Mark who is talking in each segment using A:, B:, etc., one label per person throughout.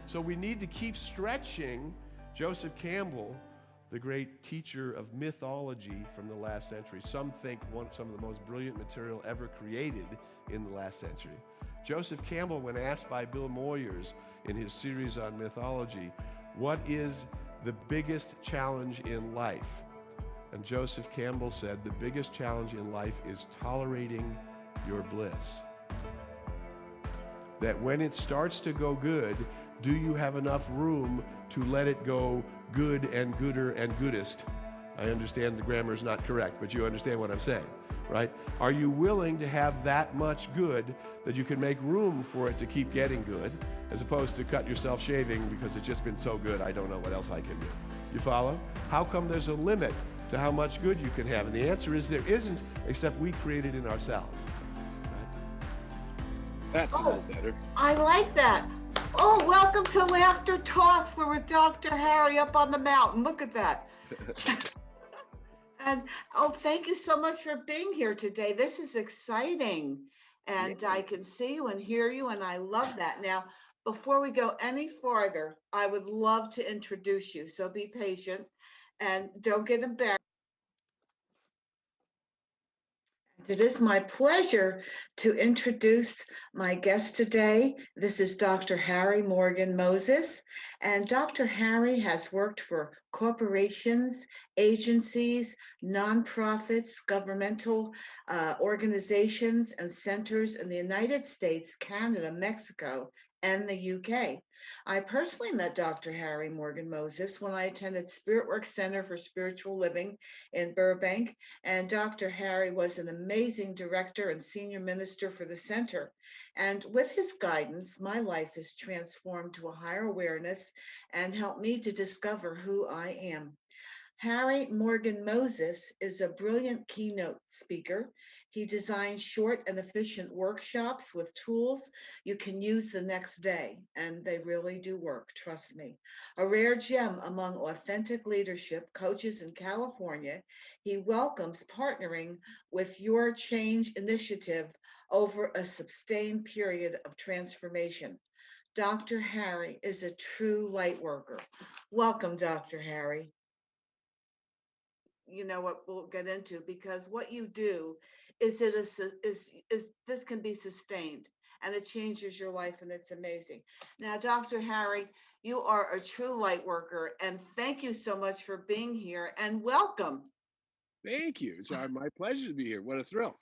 A: So we need to keep stretching. Joseph Campbell, the great teacher of mythology from the last century, some think some of the most brilliant material ever created in the last century. Joseph Campbell, when asked by Bill Moyers in his series on mythology, what is the biggest challenge in life? And Joseph Campbell said, the biggest challenge in life is tolerating your bliss. That when it starts to go good, do you have enough room to let it go good and gooder and goodest? I understand the grammar is not correct, but you understand what I'm saying, right? Are you willing to have that much good that you can make room for it to keep getting good, as opposed to cut yourself shaving because it's just been so good, I don't know what else I can do? You follow? How come there's a limit to how much good you can have? And the answer is there isn't, except we create it in ourselves.
B: That's a little better.
C: I like that. Oh, welcome to Laughter Talks. We're with Dr. Harry up on the mountain. Look at that. And thank you so much for being here today. This is exciting. And yeah. I can see you and hear you, and I love that. Now, before we go any farther, I would love to introduce you. So be patient and don't get embarrassed. It is my pleasure to introduce my guest today. This is Dr. Harry Morgan Moses, and Dr. Harry has worked for corporations, agencies, nonprofits, governmental organizations, and centers in the United States, Canada, Mexico, and the UK. I personally met Dr. Harry Morgan Moses when I attended Spiritworks Center for Spiritual Living in Burbank, and Dr. Harry was an amazing director and senior minister for the center. And with his guidance, my life is transformed to a higher awareness and helped me to discover who I am. Harry Morgan Moses is a brilliant keynote speaker. He designs short and efficient workshops with tools you can use the next day, and they really do work, trust me. A rare gem among authentic leadership coaches in California, he welcomes partnering with your change initiative over a sustained period of transformation. Dr. Harry is a true light worker. Welcome, Dr. Harry. You know what we'll get into, because what you do is this can be sustained, and it changes your life, and it's amazing. Now, Dr. Harry, you are a true light worker, and thank you so much for being here, and welcome.
B: Thank you. It's my pleasure to be here. What a thrill.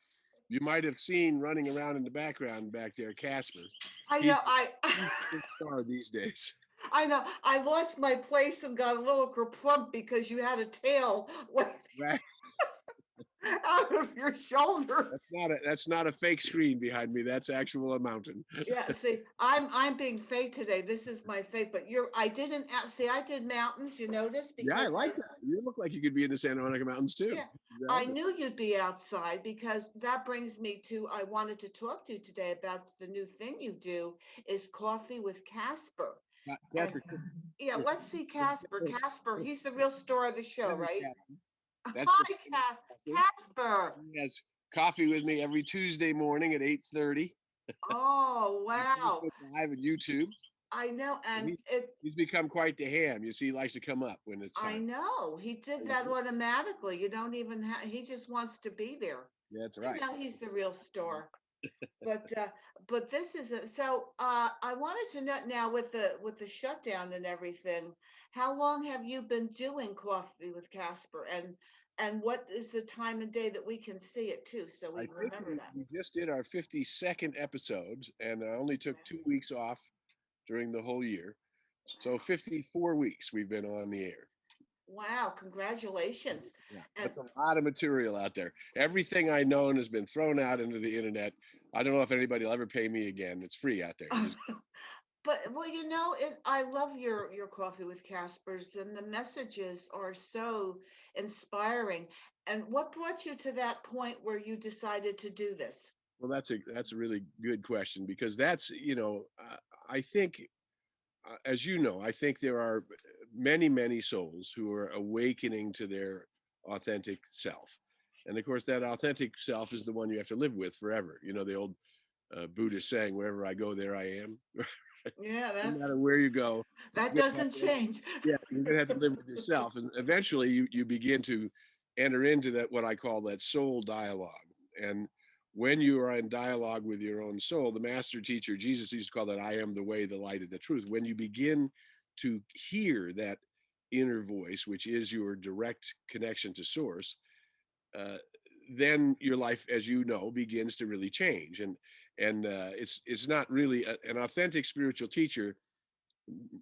B: You might have seen running around in the background back there, Casper.
C: I know.
B: He's a star these days.
C: I know. I lost my place and got a little kerplump because you had a tail
B: right
C: out of your shoulder.
B: That's not a fake screen behind me. That's actual a mountain.
C: Yeah. See, I'm being fake today. This is my fake, but I did mountains. You notice?
B: Yeah, I like that. You look like you could be in the Santa Monica Mountains too.
C: Yeah, I knew you'd be outside, because that brings me to, I wanted to talk to you today about the new thing you do, is Coffee with Casper.
B: Casper.
C: Yeah, let's see Casper. Casper, he's the real star of the show, right?
B: That's
C: Hi, Casper.
B: He has coffee with me every Tuesday morning at 8:30.
C: Oh, wow.
B: Live on YouTube.
C: I know, and
B: he's become quite the ham. You see, he likes to come up when it's.
C: I know, he did that automatically. You don't even have. He just wants to be there.
B: Yeah, that's right.
C: Now he's the real star. But this is I wanted to know now, with the shutdown and everything, how long have you been doing Coffee with Casper, and what is the time and day that we can see it too, so we remember that?
B: We just did our 52nd episode, and I only took 2 weeks off during the whole year. So 54 weeks we've been on the air.
C: Wow, congratulations.
B: Yeah, that's a lot of material out there. Everything I know has been thrown out into the internet. I don't know if anybody will ever pay me again. It's free out there.
C: But well, I love your Coffee with Caspers, and the messages are so inspiring. And what brought you to that point where you decided to do this?
B: Well, that's a really good question, because that's, I think, as you know, I think there are many, many souls who are awakening to their authentic self. And of course, that authentic self is the one you have to live with forever. You know, the old Buddhist saying, wherever I go, there I am.
C: Yeah,
B: No
C: that's
B: matter where you go,
C: that
B: you're gonna
C: doesn't change.
B: yeah, you're gonna have to live with yourself, and eventually you begin to enter into that what I call that soul dialogue. And when you are in dialogue with your own soul, the master teacher Jesus used to call that "I am the way, the light, and the truth." When you begin to hear that inner voice, which is your direct connection to source, uh, then your life, as you know, begins to really change. And it's not really an authentic spiritual teacher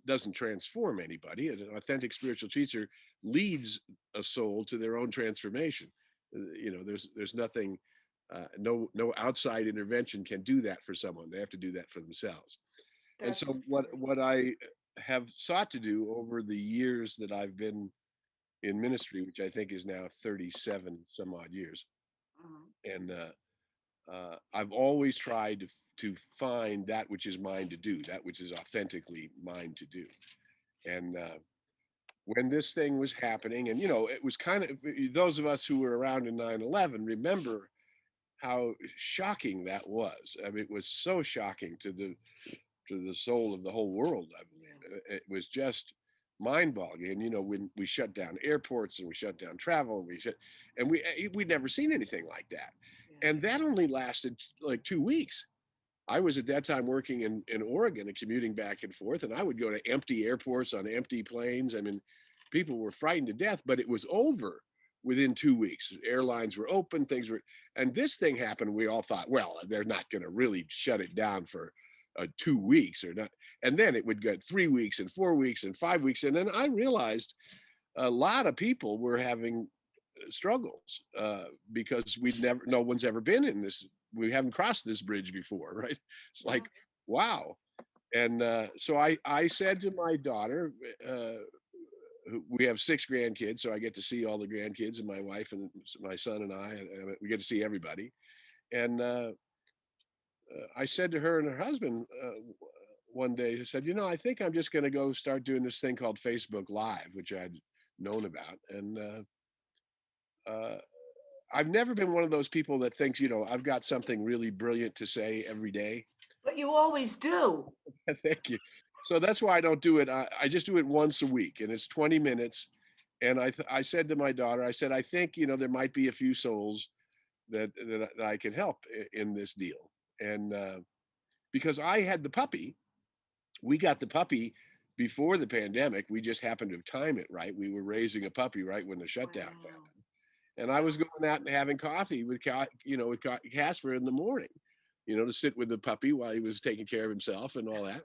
B: doesn't transform anybody. An authentic spiritual teacher leads a soul to their own transformation. There's nothing, no outside intervention can do that for someone. They have to do that for themselves. And
C: That's
B: so
C: very
B: what
C: true.
B: I have sought to do over the years that I've been in ministry, which I think is now 37 some odd years,
C: Mhm.
B: and I've always tried to find that which is mine to do, that which is authentically mine to do. And when this thing was happening, and it was kind of those of us who were around in 9/11 remember how shocking that was. I mean, it was so shocking to the soul of the whole world. I
C: Yeah.
B: believe it was just mind-boggling. And when we shut down airports and we shut down travel and we'd never seen anything like that.
C: Yeah.
B: And that only lasted like 2 weeks. I was at that time working in Oregon and commuting back and forth, and I would go to empty airports on empty planes. I mean, people were frightened to death, but it was over within 2 weeks. Airlines were open, things were, and this thing happened. We all thought, well, they're not going to really shut it down for 2 weeks or not. And then it would get 3 weeks and 4 weeks and 5 weeks. And then I realized a lot of people were having struggles because no one's ever been in this. We haven't crossed this bridge before, right? It's
C: Yeah.
B: like, wow. And so I said to my daughter, we have 6 grandkids, so I get to see all the grandkids, and my wife and my son and and we get to see everybody. And I said to her and her husband one day, he said, I think I'm just going to go start doing this thing called Facebook Live, which I'd known about. And I've never been one of those people that thinks, I've got something really brilliant to say every day.
C: But you always do.
B: Thank you. So that's why I don't do it. I just do it once a week, and it's 20 minutes. And I said to my daughter, I said, I think, there might be a few souls that I can help in this deal. And because I had the puppy, we got the puppy before the pandemic. We just happened to time it right. We were raising a puppy right when the shutdown
C: Wow.
B: happened. And I was going out and having coffee with Casper in the morning, to sit with the puppy while he was taking care of himself and all that.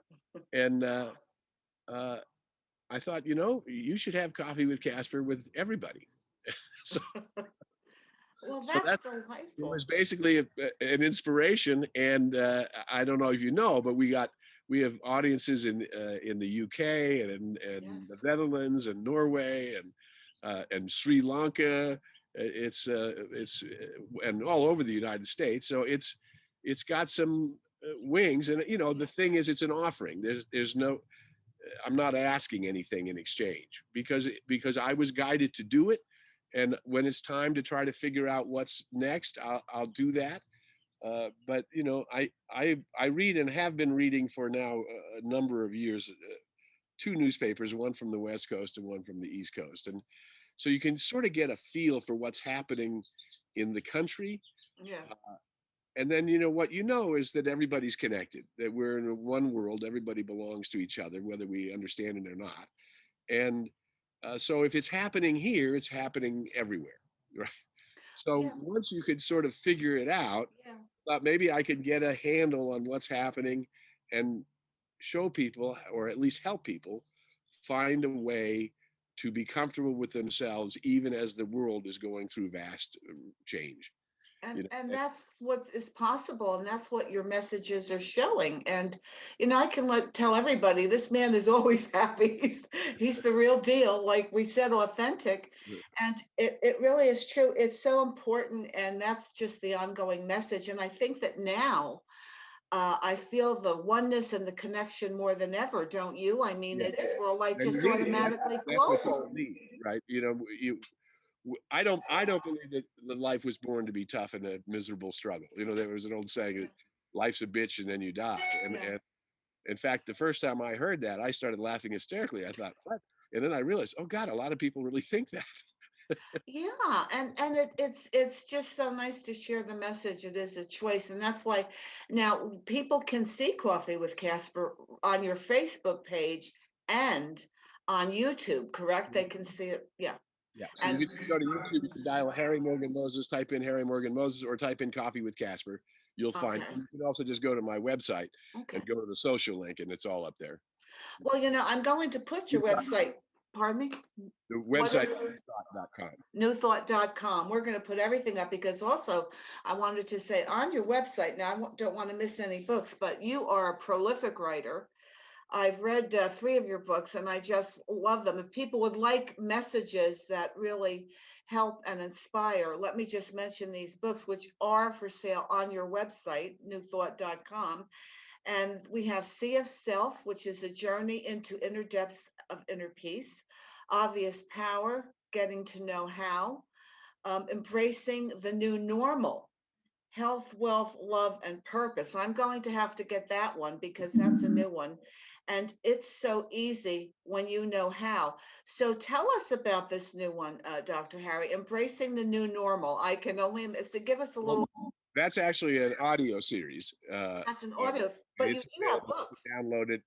B: And uh, I thought, you should have coffee with Casper with everybody. so
C: Well,
B: so
C: that's
B: that it was
C: delightful.
B: basically an inspiration. And I don't know if you know, but we have audiences in the UK and
C: Yes.
B: the Netherlands and Norway and Sri Lanka. It's and all over the United States. So it's got some wings. And the
C: Yeah.
B: thing is, it's an offering. There's no. I'm not asking anything in exchange because I was guided to do it. And when it's time to try to figure out what's next, I'll do that. But I read and have been reading for now a number of years, two newspapers, one from the West Coast and one from the East Coast, and so you can sort of get a feel for what's happening in the country.
C: Yeah.
B: And then what is that everybody's connected, that we're in one world, everybody belongs to each other, whether we understand it or not. And so if it's happening here, it's happening everywhere, right? So
C: Yeah.
B: once you could sort of figure it out,
C: Yeah.
B: thought maybe I could get a handle on what's happening and show people, or at least help people, find a way to be comfortable with themselves, even as the world is going through vast change.
C: And
B: You know,
C: and
B: and-
C: that's what is possible, and that's what your messages are showing. And I can tell everybody this man is always happy. He's the real deal, like we said, authentic. And it really is true. It's so important, and that's just the ongoing message. And I think that now I feel the oneness and the connection more than ever, don't you? I mean,
B: yeah,
C: it is. We're like
B: and you
C: just
B: need it.
C: automatically
B: That's what people
C: global.
B: need, right? I don't believe that the life was born to be tough and a miserable struggle. There was an old saying,
C: Yeah.
B: life's a bitch and then you die. And
C: Yeah.
B: In fact, the first time I heard that, I started laughing hysterically. I thought, what? And then I realized, oh God, a lot of people really think that.
C: Yeah, and it's just so nice to share the message. It is a choice, and that's why now people can see Coffee with Casper on your Facebook page and on YouTube, correct? They can see it. Yeah.
B: Yeah. So
C: And
B: you can go to YouTube, you can dial Harry Morgan Moses, type in Harry Morgan Moses, or type in Coffee with Casper. You'll find.
C: okay.
B: You can also just go to my website
C: Okay.
B: and go to the social link, and it's all up there.
C: Well, I'm going to put your website. Pardon me?
B: The
C: What is
B: website is thought.com.
C: newthought.com. We're going to put everything up because also I wanted to say on your website, now don't want to miss any books, but you are a prolific writer. I've read 3 of your books and I just love them. If people would like messages that really help and inspire, let me just mention these books, which are for sale on your website, newthought.com. And we have Sea of Self, which is a journey into inner depths of inner peace, Obvious Power, Getting to Know How, Embracing the New Normal, Health, Wealth, Love, and Purpose. I'm going to have to get that one because that's a new one. And it's so easy when you know how. So tell us about this new one, Dr. Harry, Embracing the New Normal. I can only, so give us a
B: Well,
C: little,
B: that's actually an audio series.
C: that's an audio, but you
B: It's
C: do have
B: available
C: books.
B: to download it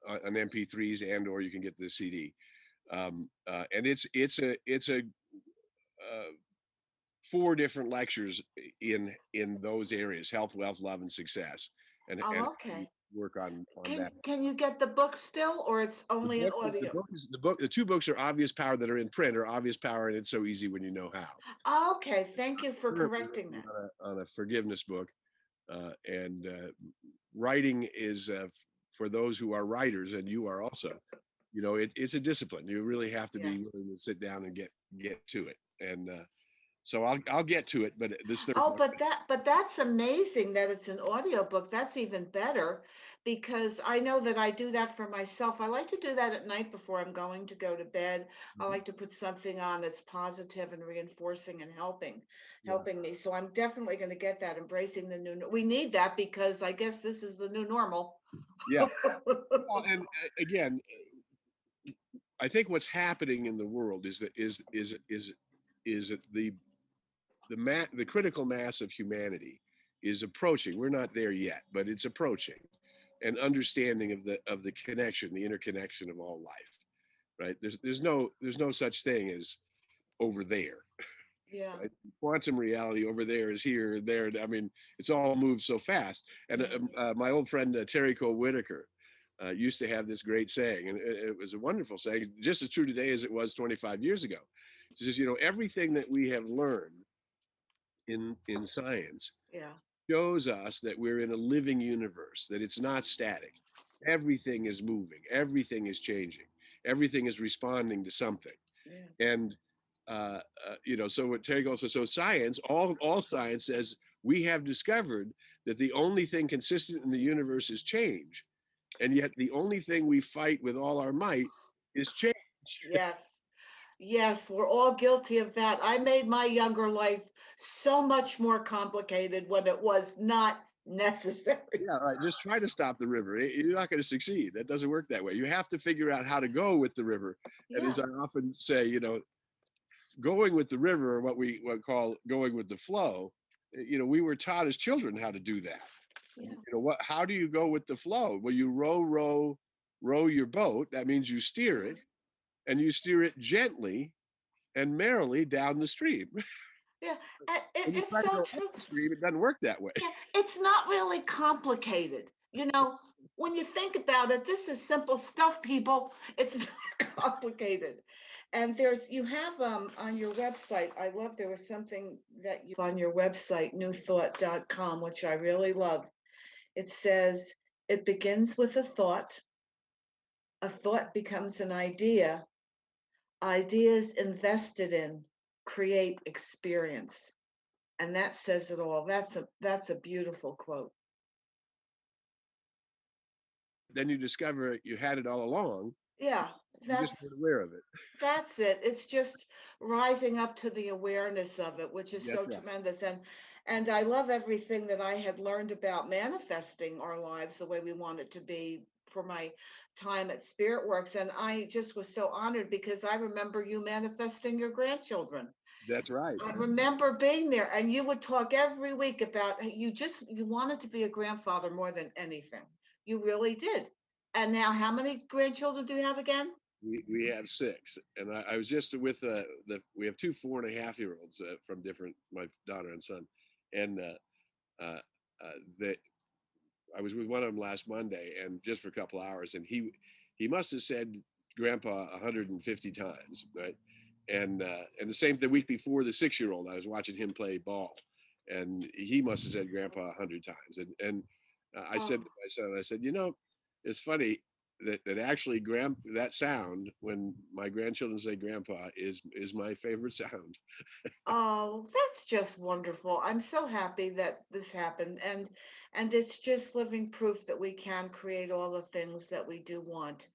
B: on MP3s, and or you can get the CD. And it's a 4 different lectures in those areas: health, wealth, love, and success, and
C: Oh, okay.
B: work on
C: Can
B: that.
C: can you get the book still, or it's only an
B: The
C: audio?
B: book is the 2 books are Obvious Power that are in print, or Obvious Power and It's So Easy When You Know How.
C: Okay, thank you for
B: Currently
C: correcting
B: working
C: that.
B: on a forgiveness book, and writing is for those who are writers, and you are also. It's a discipline. You really have to
C: Yeah.
B: be willing to sit down and get to it. And so I'll get to it, but this third
C: Oh,
B: one.
C: but that's amazing that it's an audio book. That's even better because I know that I do that for myself. I like to do that at night before I'm going to go to bed. I
B: Mhm.
C: like to put something on that's positive and reinforcing and
B: Yeah.
C: helping me. So I'm definitely going to get that, embracing the new. We need that because I guess this is the new normal.
B: Yeah. Well, and again, I think what's happening in the world is that is that the critical mass of humanity is approaching. We're not there yet, but it's approaching an understanding of the connection, the interconnection of all life. Right? There's no such thing as over there.
C: Yeah,
B: Right? Quantum reality over there is here, there. I mean, it's all moved so fast. And
C: yeah.
B: my old friend Terry Cole Whitaker used to have this great saying, and it was a wonderful saying, just as true today as it was 25 years ago. She says, everything that we have learned in science
C: Yeah.
B: shows us that we're in a living universe, that it's not static. Everything is moving, everything is changing, everything is responding to something.
C: Yeah.
B: And so what Terry Gold says, so science, all science says we have discovered that the only thing consistent in the universe is change. And yet the only thing we fight with all our might is change.
C: Yes. Yes, we're all guilty of that. I made my younger life so much more complicated when it was not necessary.
B: Yeah, right. Just try to stop the river. You're not going to succeed. That doesn't work that way. You have to figure out how to go with the river. And
C: Yeah,
B: as I often say, going with the river, or what we call going with the flow, we were taught as children how to do that.
C: yeah,
B: How do you go with the flow? Well, you row your boat. That means you steer it, and you steer it gently and merrily down the stream.
C: yeah.
B: When you
C: It's
B: try to
C: so
B: go
C: true.
B: upstream, it doesn't work that way.
C: Yeah, it's not really complicated.
B: So,
C: When you think about it, this is simple stuff, people. It's not complicated. And you have on your website, I love there was something that you on your website, newthought.com, which I really love. It says it begins with a thought becomes an idea, ideas invested in create experience. And that says it all. That's a beautiful quote.
B: then you discover you had it all along.
C: Yeah,
B: You just
C: that's
B: weren't aware of it.
C: that's it. It's just rising up to the awareness of it, which is so
B: That's right.
C: tremendous. And I love everything that I had learned about manifesting our lives the way we want it to be for my time at Spirit Works, and I just was so honored because I remember you manifesting your grandchildren.
B: That's right.
C: I remember being there, and you would talk every week about you wanted to be a grandfather more than anything. You really did. And now, how many grandchildren do you have again?
B: We have six, and I was just with we have two 4.5-year-olds from different, my daughter and son, and uh, that I was with one of them last Monday, and just for a couple hours, and he must have said "Grandpa" 150 times, right? And the same the week before, the 6-year-old, I was watching him play ball, and he must have said "Grandpa" 100 times, and I said to
C: Oh,
B: my son, I said, it's funny that actually that sound when my grandchildren say "Grandpa" is my favorite sound.
C: oh, that's just wonderful. I'm so happy that this happened, and it's just living proof that we can create all the things that we do want.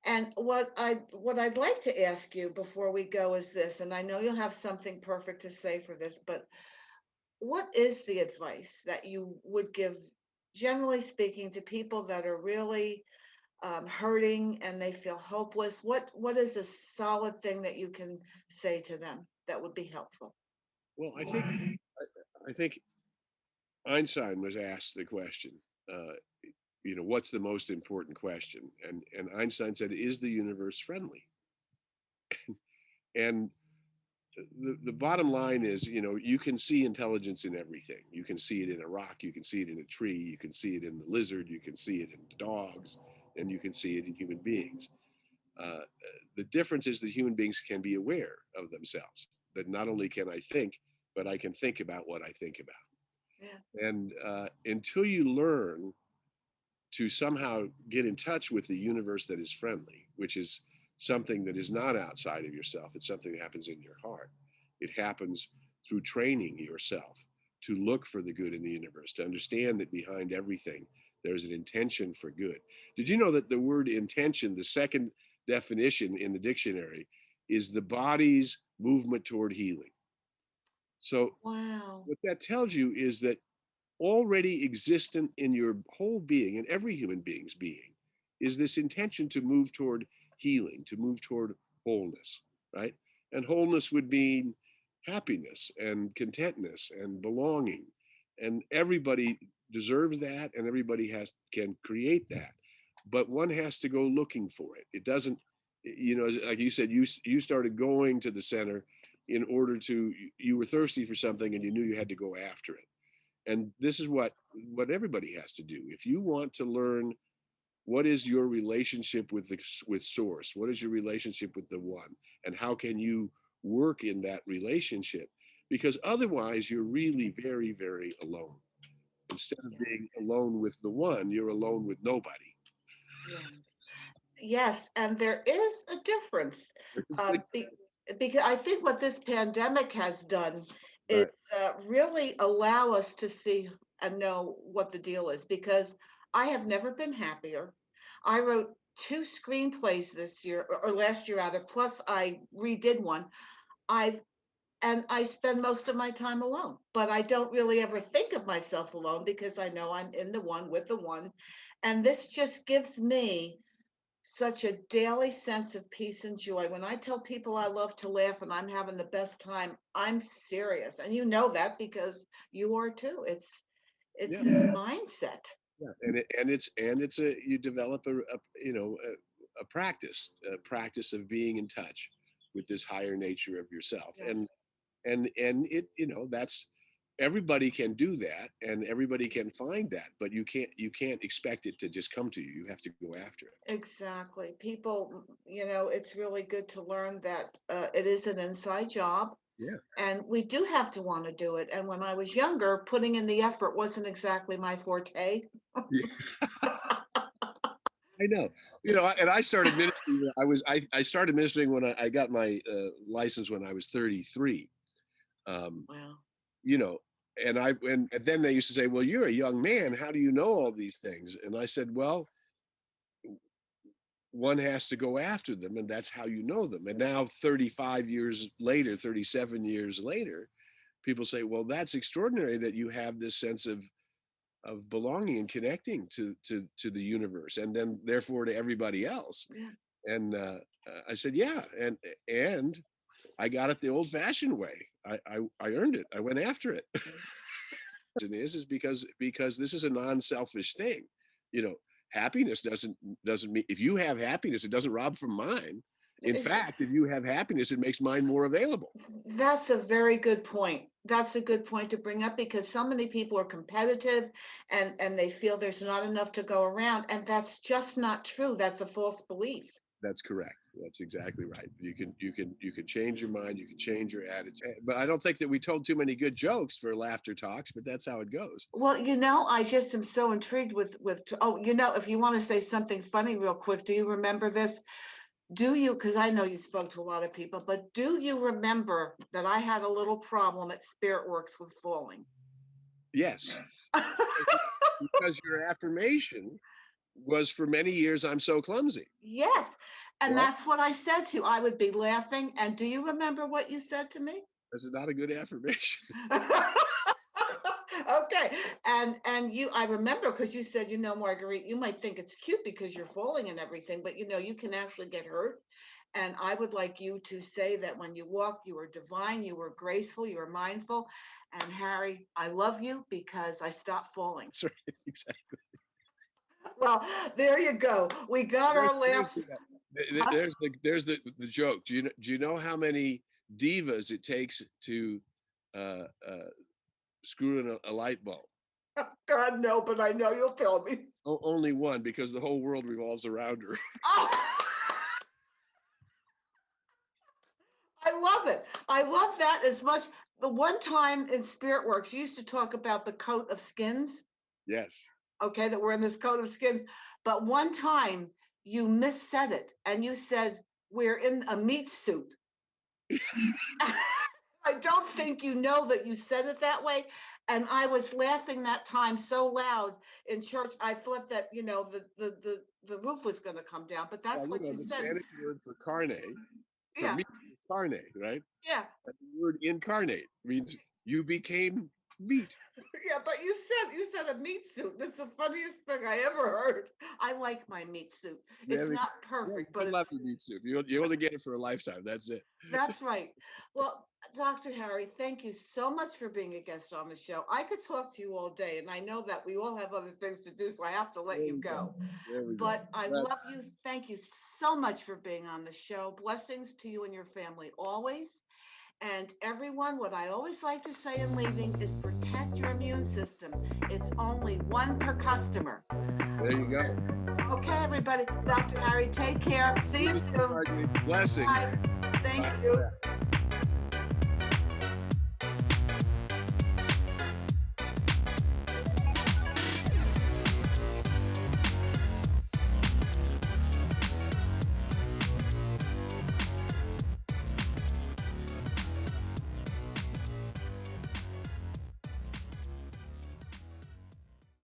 C: And what I'd like to ask you before we go is this, and I know you'll have something perfect to say for this, but what is the advice that you would give, generally speaking, to people that are really hurting and they feel hopeless? What is a solid thing that you can say to them that would be helpful?
B: Well, I think Einstein was asked the question, uh, what's the most important question? And Einstein said, "Is the universe friendly?" And the bottom line is, you can see intelligence in everything. You can see it in a rock, you can see it in a tree, you can see it in the lizard, you can see it in dogs, and you can see it in human beings. The difference is that human beings can be aware of themselves. That not only can I think, but I can think about what I think about.
C: Yeah.
B: And until you learn to somehow get in touch with the universe that is friendly, which is something that is not outside of yourself. It's something that happens in your heart. It happens through training yourself to look for the good in the universe, to understand that behind everything, there's an intention for good. Did you know that the word intention, the second definition in the dictionary, is the body's movement toward healing? So,
C: Wow.
B: what that tells you is that already existent in your whole being, in every human being's being, is this intention to move toward healing, to move toward wholeness, right? And wholeness would mean happiness and contentness and belonging. And everybody deserves that, and everybody can create that. But one has to go looking for it. It doesn't, like you said, you started going to the center in order to, you were thirsty for something and you knew you had to go after it. And this is what everybody has to do. If you want to learn what is your relationship with source, what is your relationship with the one, and how can you work in that relationship, because otherwise you're really very, very alone. Instead of
C: Yes.
B: being alone with the one, you're alone with nobody.
C: Yes. Yes, and there is a difference.
B: There's
C: Uh,
B: the-
C: be, because I think what this pandemic has done is
B: right.
C: really allow us to see and know what the deal is. Because I have never been happier. I wrote two screenplays this year, or last year rather, plus I redid one. I've and I spend most of my time alone, but I don't really ever think of myself alone because I know I'm in the one with the one. And this just gives me such a daily sense of peace and joy. When I tell people I love to laugh and I'm having the best time, I'm serious. And you know that because you are too. It's
B: Yeah,
C: this mindset.
B: yeah. And it's a you develop a practice of being in touch with this higher nature of yourself.
C: Yes,
B: And it, that's, everybody can do that, and everybody can find that, but you can't expect it to just come to you. You have to go after it.
C: exactly. People, it's really good to learn that it is an inside job
B: Yeah.
C: and we do have to want to do it. And when I was younger, putting in the effort wasn't exactly my forte.
B: Yeah, I know. And I started ministry when I started ministering when I got my license when I was 33. um
C: Wow.
B: you know and then they used to say, well, you're a young man, how do you know all these things? And I said, well, one has to go after them, and that's how you know them. And now 35 years later, 37 years later, people say, well, that's extraordinary that you have this sense of of belonging and connecting to the universe, and then therefore to everybody else.
C: Yeah.
B: And I said, yeah, and I got it the old-fashioned way. I earned it. I went after it. And is because this is a non-selfish thing. You know, happiness doesn't mean, if you have happiness, it doesn't rob from mine. In fact, if you have happiness, it makes mine more available.
C: That's a very good point. That's a good point to bring up, because so many people are competitive and they feel there's not enough to go around. And that's just not true. That's a false belief.
B: That's correct. That's exactly right. You can change your mind, you can change your attitude. But I don't think that we told too many good jokes for laughter talks, but that's how it goes.
C: Well, I just am so intrigued with if you want to say something funny real quick, do you remember this? Because I know you spoke to a lot of people, but do you remember that I had a little problem at Spirit Works with falling?
B: Yes, because your affirmation was, for many years, I'm so clumsy.
C: Yes. And
B: Well,
C: that's what I said to you. I would be laughing. And do you remember what you said to me?
B: this is not a good affirmation.
C: Okay. And I remember, because you said, Marguerite, you might think it's cute because you're falling and everything, but you can actually get hurt. And I would like you to say that when you walk, you were divine, you were graceful, you were mindful. And Harry, I love you because I stopped falling.
B: That's right. Exactly.
C: Well, there you go. We got our laughs.
B: There's the joke. Do you know how many divas it takes to uh, uh, screw in a light bulb?
C: God, no, but I know you'll tell me.
B: Only one, because the whole world revolves around her.
C: Oh, I love it. I love that as much. The one time in Spirit Works, you used to talk about the coat of skins.
B: Yes.
C: Okay, that we're in this coat of skins. But one time you missaid it and you said, we're in a meat suit. I don't think you know that you said it that way. And I was laughing that time so loud in church. I thought that, the roof was going to come down, but that's what you
B: the
C: said.
B: Spanish word for carne, for
C: Yeah.
B: meat, is carne, right?
C: Yeah.
B: And the word incarnate means you became meat.
C: Yeah, but you said a meat suit. That's the funniest thing I ever heard. I like my meat suit. It's not perfect, but
B: you love your meat soup. You only get it for a lifetime. That's it.
C: that's right. Well, Dr. Harry, thank you so much for being a guest on the show. I could talk to you all day, and I know that we all have other things to do, so I have to let you go.
B: There we go.
C: But I love you. Thank you so much for being on the show. Blessings to you and your family always. And everyone, what I always like to say in leaving is protect your immune system. It's only one per customer.
B: There you go.
C: Okay, everybody. Dr. Harry, take care. See you soon.
B: Blessings.
C: Bye. Thank you.